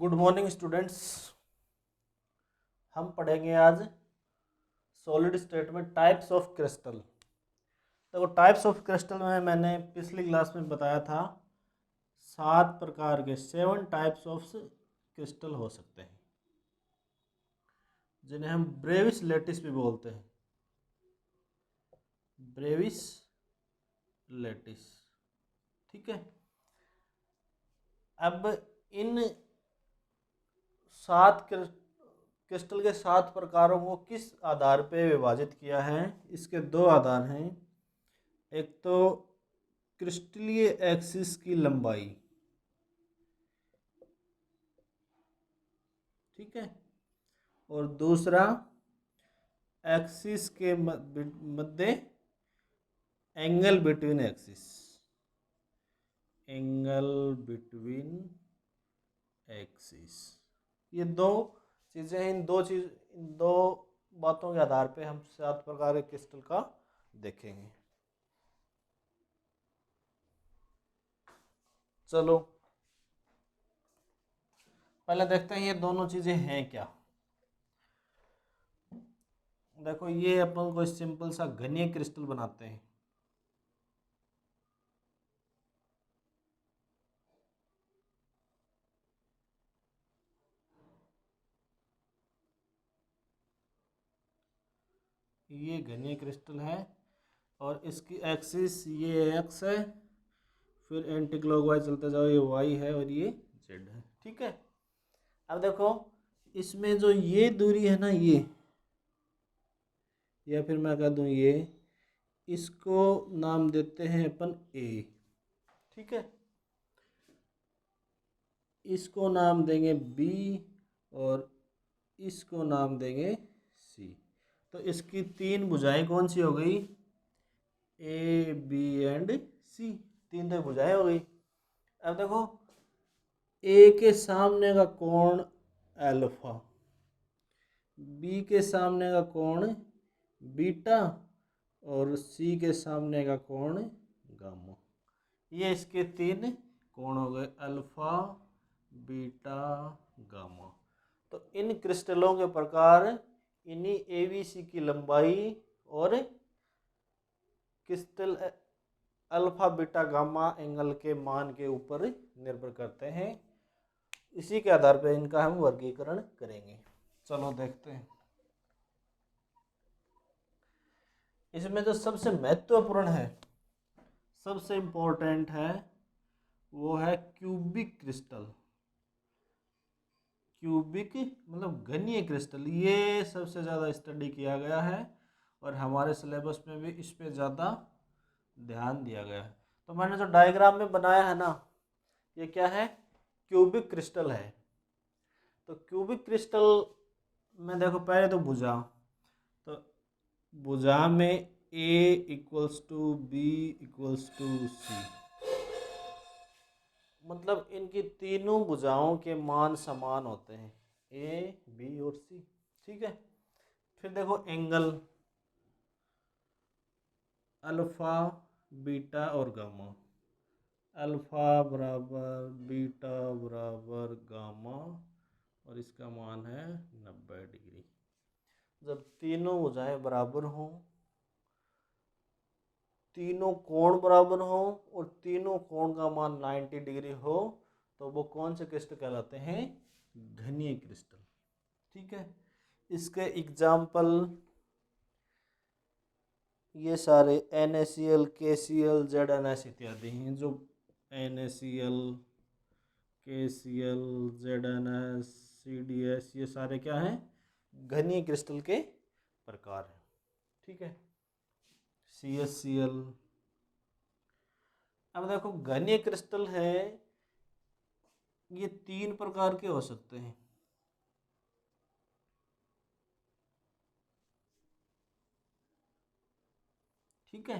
Good morning students. हम पढ़ेंगे आज सॉलिड स्टेट में टाइप्स ऑफ क्रिस्टल। देखो, टाइप्स ऑफ क्रिस्टल में मैंने पिछली क्लास में बताया था 7 प्रकार के 7 टाइप्स ऑफ क्रिस्टल हो सकते हैं, जिन्हें हम ब्रेविस लेटिस भी बोलते हैं। ब्रेविस लेटिस, ठीक है। अब इन 7 क्रिस्टल के 7 प्रकारों को किस आधार पे विभाजित किया है? इसके 2 आधार हैं। एक तो क्रिस्टलीय एक्सिस की लंबाई, ठीक है, और दूसरा एक्सिस के मध्य angle between axis, angle between axis. ये 2 चीज़ें हैं। इन दो बातों के आधार पे हम 7 प्रकार के क्रिस्टल का देखेंगे। चलो पहले देखते हैं ये दोनों चीजें हैं क्या। देखो, ये अपन को सिंपल सा घनीय क्रिस्टल बनाते हैं। ये घनीय क्रिस्टल है और इसकी एक्सिस ये एक्स है, फिर एंटी क्लॉकवाइज चलते जाओ, ये वाई है और ये जेड है, ठीक है। अब देखो, इसमें जो ये दूरी है ना, ये, या फिर मैं कह दूं ये, इसको नाम देते हैं अपन ए, ठीक है। इसको नाम देंगे बी और इसको नाम देंगे सी। तो इसकी 3 भुजाएं कौन सी हो गई? ए, बी एंड सी। 3 तो भुजाएं हो गई। अब देखो, ए के सामने का कोण अल्फा, बी के सामने का कोण बीटा और सी के सामने का कोण गामा। ये इसके 3 कोण हो गए, अल्फा, बीटा, गामा। तो इन क्रिस्टलों के प्रकार इन्हीं एबीसी की लंबाई और crystal alpha, beta, gamma angle के मान के ऊपर निर्भर करते हैं। इसी के आधार पर इनका हम वर्गीकरण करेंगे। चलो देखते हैं। इसमें जो सबसे महत्वपूर्ण है, सबसे इम्पोर्टेंट है, वो है क्यूबिक क्रिस्टल। क्यूबिक मतलब घनीय क्रिस्टल। ये सबसे ज़्यादा स्टडी किया गया है और हमारे सिलेबस में भी इस पे ज़्यादा ध्यान दिया गया है। तो मैंने जो डायग्राम में बनाया है ना, ये क्या है? क्यूबिक क्रिस्टल है। तो क्यूबिक क्रिस्टल में देखो, पहले तो भुजा, तो भुजा में A equals to B equals to C, मतलब इनकी तीनों भुजाओं के मान समान होते हैं, ए, बी और सी, ठीक है। फिर देखो एंगल, अल्फा, बीटा और गामा। अल्फा बराबर बीटा बराबर गामा और इसका मान है 90 डिग्री। जब तीनों भुजाएं बराबर हों, तीनों कोण बराबर हो और तीनों कोण का मान 90 डिग्री हो, तो वो कौन से क्रिस्टल कहलाते हैं? घनीय क्रिस्टल, ठीक है। इसके एग्जाम्पल ये सारे NaCl, KCl, ZnS इत्यादि हैं। जो NaCl, KCl, ZnS, CDS, ये सारे क्या हैं? घनीय क्रिस्टल के प्रकार हैं, ठीक है। CSCl। अब देखो, घनीय क्रिस्टल है, ये 3 प्रकार के हो सकते हैं, ठीक है।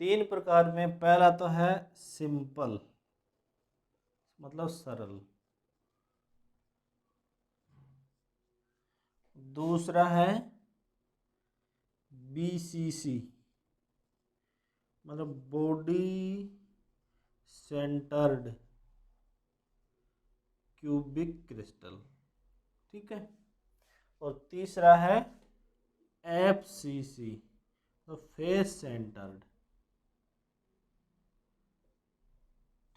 3 प्रकार में पहला तो है सिंपल, मतलब सरल। दूसरा है BCC, मतलब बॉडी सेंटर्ड क्यूबिक क्रिस्टल, ठीक है। और तीसरा है FCC, तो फेस सेंटर्ड,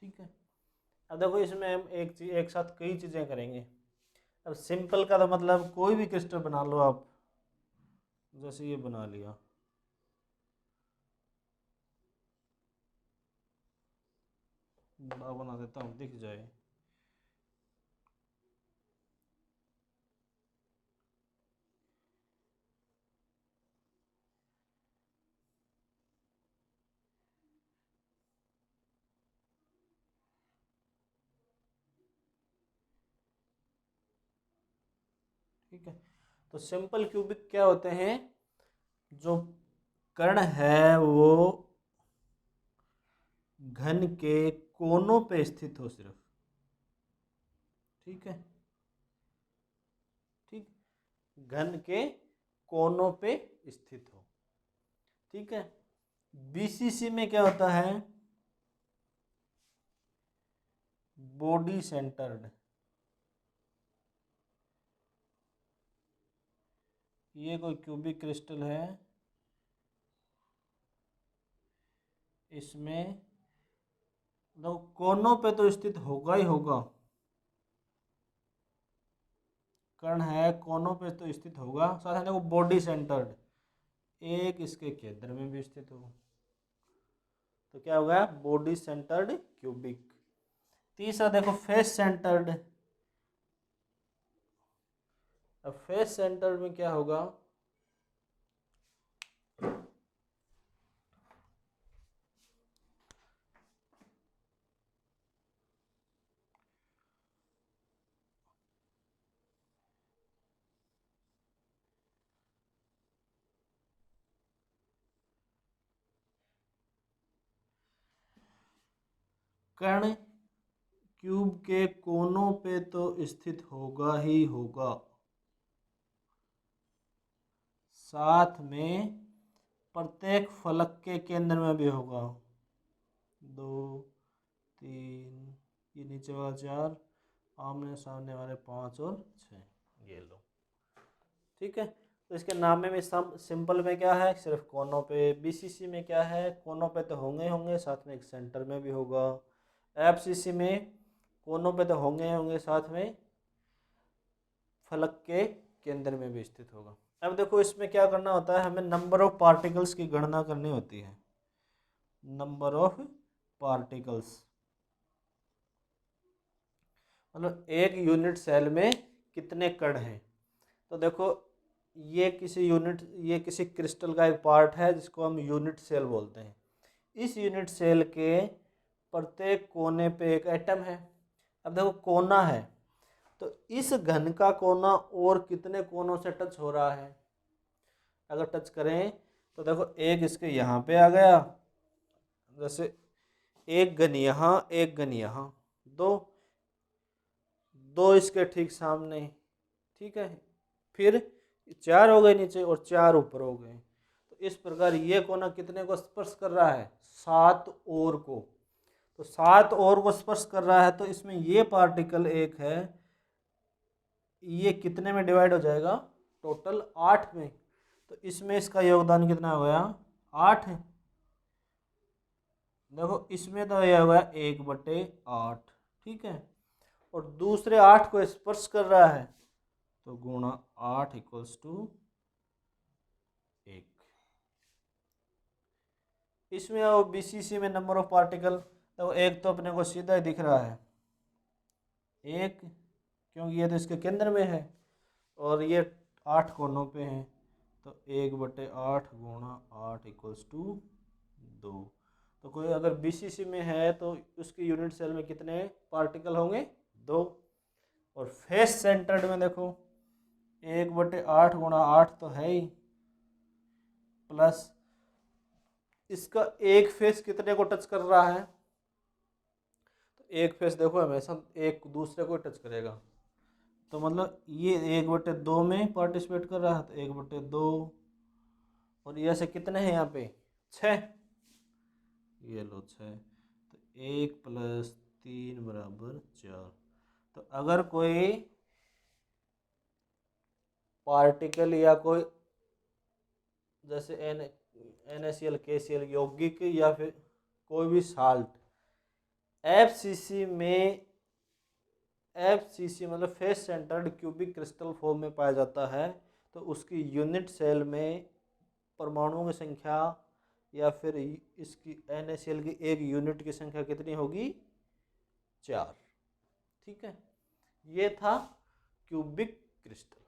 ठीक है। अब देखो इसमें हम एक चीज एक साथ कई चीज़ें करेंगे। अब सिंपल का तो मतलब कोई भी क्रिस्टल बना लो आप, जैसे ये बना लिया, बड़ा बना देता हूँ दिख जाए। ठीक है, तो सिंपल क्यूबिक क्या होते हैं, जो कण है वो घन के कोनों पे स्थित हो सिर्फ, ठीक है। ठीक, घन के कोनों पे स्थित हो, ठीक है। BCC में क्या होता है, बॉडी सेंटर्ड। ये कोई क्यूबिक क्रिस्टल है, इसमें तो कोनों पे तो स्थित होगा ही होगा, कण है कोनों पे तो स्थित होगा, साथ में देखो बॉडी सेंटर्ड, एक इसके केंद्र में भी स्थित हो, तो क्या होगा, बॉडी सेंटर्ड क्यूबिक। तीसरा देखो फेस सेंटर्ड। अब फेस सेंटर्ड में क्या होगा, कण क्यूब के कोनों पे तो स्थित होगा ही होगा, साथ में प्रत्येक फलक के केंद्र में भी होगा, 2 3, ये नीचे वाला 4, आमने सामने वाले 5 और 6, ये लो, ठीक है। तो इसके नाम में भी सिंपल में क्या है, सिर्फ कोनों पे। BCC में क्या है, कोनों पे तो होंगे होंगे, साथ में एक सेंटर में भी होगा। FCC में कोनों पे तो होंगे होंगे, साथ में फलक के केंद्र में भी स्थित होगा। अब देखो इसमें क्या करना होता है, हमें नंबर ऑफ पार्टिकल्स की गणना करनी होती है, नंबर ऑफ पार्टिकल्स, मतलब एक यूनिट सेल में कितने कण हैं। तो देखो ये किसी क्रिस्टल का एक पार्ट है जिसको हम यूनिट सेल बोलते हैं। इस यूनिट सेल के प्रत्येक कोने पे एक एटम है। अब देखो कोना है, तो इस घन का कोना और कितने कोनों से टच हो रहा है, अगर टच करें तो देखो एक इसके यहाँ पे आ गया, जैसे एक घन यहाँ, एक घन यहाँ, दो दो इसके ठीक सामने, ठीक है। फिर 4 हो गए नीचे और 4 ऊपर हो गए। तो इस प्रकार ये कोना कितने को स्पर्श कर रहा है, 7 और को। तो 7 और को स्पर्श कर रहा है, तो इसमें ये पार्टिकल एक है, ये कितने में डिवाइड हो जाएगा, टोटल 8 में। तो इसमें इसका योगदान कितना हो गया, 8 है। देखो इसमें तो यह हो गया 1/8, ठीक है। और दूसरे 8 को स्पर्श कर रहा है, तो गुणा 8 इक्वल्स टू 1। इसमें और BCC में नंबर ऑफ पार्टिकल, तो एक तो अपने को सीधा ही दिख रहा है 1, क्योंकि ये तो इसके केंद्र में है, और ये 8 कोनों पे हैं, तो 1/8 गुणा 8 इक्वल्स टू 2। तो कोई अगर BCC में है तो उसकी यूनिट सेल में कितने पार्टिकल होंगे, 2। और फेस सेंटर्ड में देखो 1/8 गुणा 8 तो है ही, प्लस इसका एक फेस कितने को टच कर रहा है, तो एक फेस देखो हमेशा एक दूसरे को टच करेगा, तो मतलब ये 1/2 में पार्टिसिपेट कर रहा है, तो 1/2, और ये ऐसे कितने हैं यहाँ पे 6, ये लो 6, तो 1 + 3 = 4। तो अगर कोई पार्टिकल या कोई जैसे NaCl KCl यौगिक या फिर कोई भी साल्ट FCC मतलब face centred cubic crystal form में पाया जाता है, तो उसकी यूनिट सेल में परमाणुओं की संख्या या फिर इसकी NaCl की एक यूनिट की संख्या कितनी होगी? 4। ठीक है, ये था क्यूबिक क्रिस्टल।